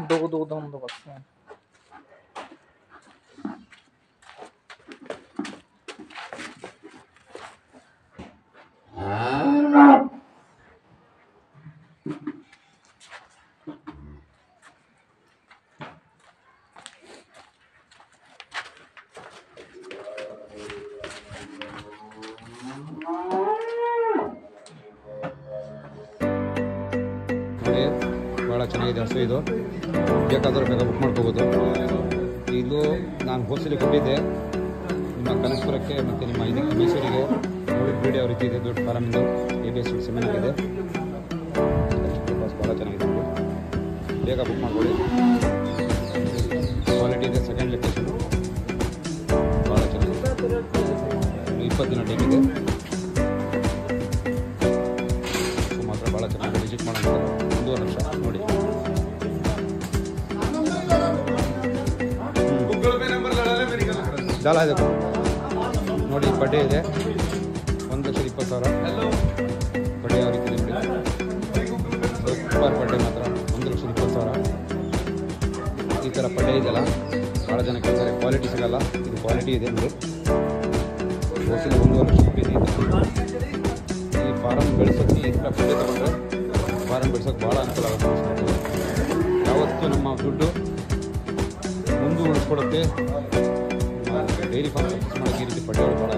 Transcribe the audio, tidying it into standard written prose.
दो बस ಭಾಳ ಚೆನ್ನಾಗಿದೆ ಹಸು ಇದು. ಬೇಕಾದರೂ ಬೇಗ ಬುಕ್ ಮಾಡ್ಕೋಬೋದು. ಇದು ನಾನು ಹೋಲ್ಸೇಲಿ ಕೊಟ್ಟಿದ್ದೆ ನಿಮ್ಮ ಕನಕಪುರಕ್ಕೆ ಮತ್ತು ನಿಮ್ಮ ಇದಕ್ಕೆ ಮೈಸೂರಿಗೆ. ನೋಡಿ ಬ್ರೀಡ್ ಯಾವ ರೀತಿ ಇದೆ, ದೊಡ್ಡ ಫಾರಮಿಂದು ABS ಸಿಮೆಂಟ್ ಇದೆ. ಭಾಳ ಚೆನ್ನಾಗಿದೆ, ಬೇಗ ಬುಕ್ ಮಾಡ್ಕೊಳ್ಳಿ. ಕ್ವಾಲಿಟಿ ಇದೆ, ಸೆಕೆಂಡ್ ಲೊಕೇಶನ್ ಭಾಳ ಚೆನ್ನಾಗಿದೆ. 20 ದಿನ ಟೈಮ್ ಇದೆ. ಮಾತ್ರ ಭಾಳ ಚೆನ್ನಾಗಿದೆ, ವಿಸಿಟ್ ಮಾಡೋಣ. 1.5 ಲಕ್ಷ ನೋಡಿ. ಜಾಲ ಇದೆ ನೋಡಿ, ಬಡ್ಡೆ ಇದೆ. 1,20,000 ಬಡ್ಡೆ ಯಾವ ರೀತಿ ಇದೆ ನೋಡಿ. ಸೂಪರ್ ಬಡ್ಡೆ ಮಾತ್ರ 1,20,000. ಈ ಥರ ಬಡ್ಡೆ ಇದೆಯಲ್ಲ ಭಾಳ ಜನ ಕೇಳ್ತಾರೆ, ಕ್ವಾಲಿಟಿ ಸಿಗಲ್ಲ. ಇದು ಕ್ವಾಲಿಟಿ ಇದೆ ನೋಡಿ. ಹೋಲ್ಸೇಲ್ 1.5 ಲಕ್ಷ ರೂಪಾಯಿ ಇದೆ. ಈ ಫಾರಮ್ ಬೆಳೆಸೋಕ್ಕೆ ಈ ಥರ ಬಡ್ಡೆ ತೊಗೊಂಡ್ರೆ ಫಾರಮ್ ಬೆಳೆಸೋಕ್ಕೆ ಭಾಳ ಅನುಕೂಲ ಆಗುತ್ತೆ. ಯಾವತ್ತೂ ನಮ್ಮ ದುಡ್ಡು ಮುಂದೆ ಉಳಿಸ್ಕೊಡುತ್ತೆ. ಡೈರಿ ಫಾರ್ಮ್ ಸಕ್ಸಸ್ ಮಾಡೋಕ್ಕೆ ಈ ರೀತಿ ಬಡ್ಡೆಗಳು ಭಾಳ